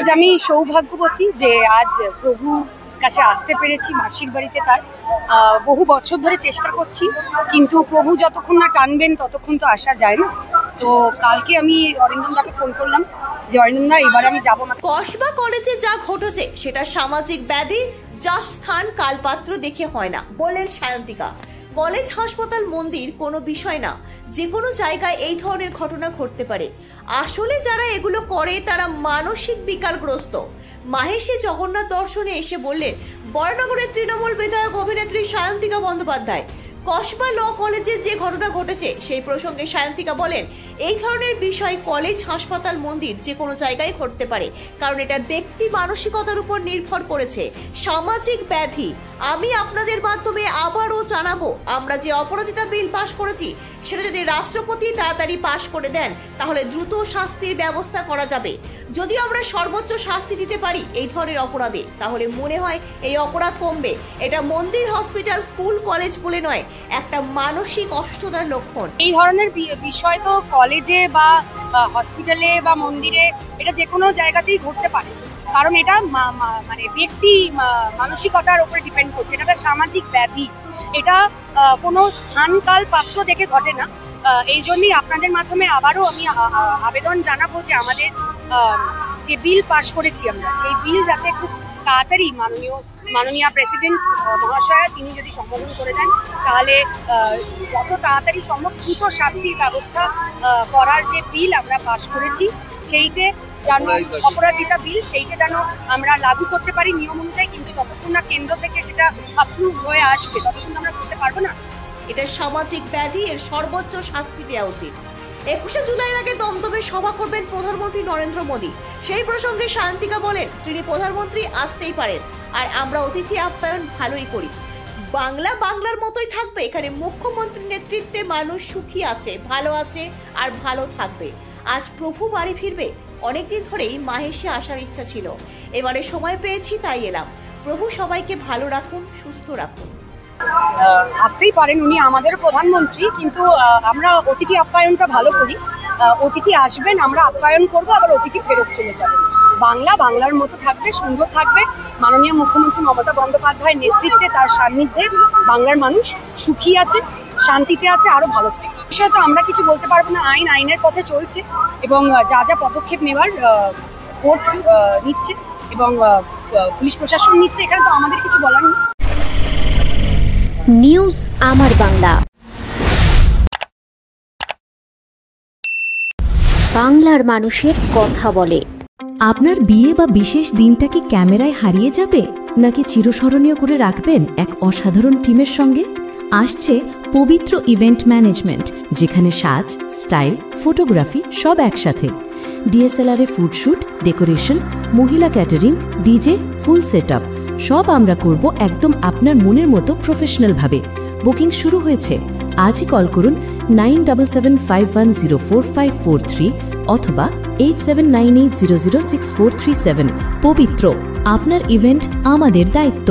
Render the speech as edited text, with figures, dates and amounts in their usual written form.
আজ আমি সৌভাগ্যবতী যে আজ প্রভু কাছে আসতে পেরেছি মাসির বাড়িতে। তার বহু বছর ধরে চেষ্টা করছি, কিন্তু প্রভু যতক্ষণ না টানবেন ততক্ষণ তো আসা যায় না। তো কালকে আমি অরিন্দমদাকে ফোন করলাম যে অরিন্দমদা এবার আমি যাবো। কসবা কলেজে যা ঘটেছে সেটা সামাজিক ব্যাধি, যা স্থান কালপাত্র দেখে হয় না, বললেন সায়ন্তিকা। কলেজ, হাসপাতাল, মন্দির কোনো বিষয় না, যে কোনো জায়গায় এই ধরনের ঘটনা ঘটতে পারে। আসলে যারা এগুলো করে তারা মানসিক বিকারগ্রস্ত। মাহেশী জগন্নাথ দর্শনে এসে বললেন বরানগরের তৃণমূল বিধায়ক অভিনেত্রী সায়ন্তিকা বন্দ্যোপাধ্যায়। কসবা ল কলেজে যে ঘটনা ঘটেছে সেই প্রসঙ্গে সায়ন্তিকা বলেন, এই ধরনের বিষয় কলেজ, হাসপাতাল, মন্দির যে কোনো জায়গায় ঘটতে পারে, কারণ এটা ব্যক্তি মানসিকতার উপর নির্ভর করেছে। সামাজিক ব্যাধি। আমি আপনাদের মাধ্যমে আবারও জানাবো, আমরা যে অপরাজিতা বিল পাশ করেছি সেটা যদি রাষ্ট্রপতি তাড়াতাড়ি পাশ করে দেন তাহলে দ্রুত শাস্তির ব্যবস্থা করা যাবে। যদি আমরা সর্বোচ্চ শাস্তি দিতে পারি এই ধরনের অপরাধে, তাহলে মনে হয় এই অপরাধ কমবে। এটা মন্দির, হসপিটাল, স্কুল, কলেজ বলে নয়, একটা মানসিক অসুস্থতার লক্ষণ। এই ধরনের বিষয় তো কলেজে বা হসপিটালে বা মন্দিরে, এটা যে কোনো জায়গাতেই ঘটতে পারে, কারণ এটা মানে ব্যক্তি মানসিকতার উপরে ডিপেন্ড করছে। এটা একটা সামাজিক ব্যাধি, এটা কোনো স্থান কাল পাত্র দেখে ঘটে না। এই জন্যই আপনাদের মাধ্যমে আবারও আমি আবেদন জানাবো যে আমাদের যে বিল পাশ করেছি আমরা, সেই বিল যাতে খুব তাড়াতাড়ি মাননীয় প্রেসিডেন্ট মহাশয়া তিনি যদি সম্বোধন করে দেন, তাহলে যত তাড়াতাড়ি সম্ভব দ্রুত শাস্তির ব্যবস্থা করার যে বিল আমরা পাশ করেছি, সেইটে যেন অপরাজিতা বিল, সেইটা যেন আমরা লাগু করতে পারি নিয়ম অনুযায়ী। কিন্তু যতক্ষণ না কেন্দ্র থেকে সেটা অ্যাপ্রুভড হয়ে আসবে ততক্ষণ আমরা করতে পারবো না। এটা সামাজিক ব্যাধি, এর সর্বোচ্চ শাস্তি দেওয়া উচিত। 21শে জুলাইয়ের আগে দমদমে সভা করবেন প্রধানমন্ত্রী নরেন্দ্র মোদী। সেই প্রসঙ্গে সায়ন্তিকা বলেন, তিনি প্রধানমন্ত্রী আসতেই পারেন, আর আমরা অতিথি আপ্যায়ন ভালোই করি। বাংলার মতোই থাকবে। এখানে মুখ্যমন্ত্রীর নেতৃত্বে মানুষ সুখী আছে, ভালো আছে আর ভালো থাকবে। আজ প্রভু বাড়ি ফিরবে। অনেকদিন ধরেই মাহেশী আসার ইচ্ছা ছিল, এবারে সময় পেয়েছি তাই এলাম। প্রভু সবাইকে ভালো রাখুন, সুস্থ রাখুন। আসতেই পারেন, উনি আমাদের প্রধানমন্ত্রী, কিন্তু আমরা অতিথি আপ্যায়নটা ভালো করি। অতিথি আসবেন, আমরা আপ্যায়ন করবো, আবার অতিথি ফেরত চলে যাবেন। বাংলার মতো থাকবে, সুন্দর থাকবে। মাননীয় মুখ্যমন্ত্রী মমতা বন্দ্যোপাধ্যায়ের নেতৃত্বে, তার সান্নিধ্যে বাংলার মানুষ সুখী আছে, শান্তিতে আছে, আরো ভালো থাকে। বিষয়ে তো আমরা কিছু বলতে পারবো না। আইনের পথে চলছে এবং যা যা পদক্ষেপ নেওয়ার কোর্ট নিচ্ছে এবং পুলিশ প্রশাসন নিচ্ছে, এখানে তো আমাদের কিছু বলার নেই। নিউজ আমার বাংলা, বাংলার মানুষের কথা বলে। আপনার বিয়ে বা বিশেষ দিনটা কি ক্যামেরায় হারিয়ে যাবে, নাকি চিরস্মরণীয় করে রাখবেন এক অসাধারণ টিমের সঙ্গে? আসছে পবিত্র ইভেন্ট ম্যানেজমেন্ট, যেখানে সাজ, স্টাইল, ফটোগ্রাফি সব একসাথে। ডিএসএলআরে ফুডশুট, ডেকোরেশন, মহিলা ক্যাটারিং, ডিজে, ফুল সেটআপ সব আমরা করব একদম আপনার মনের মতো প্রফেশনালভাবে। বুকিং শুরু হয়েছে। আজই কল করুন 9775104543 অথবা 8798006437। পবিত্র, আপনার ইভেন্ট আমাদের দায়িত্ব।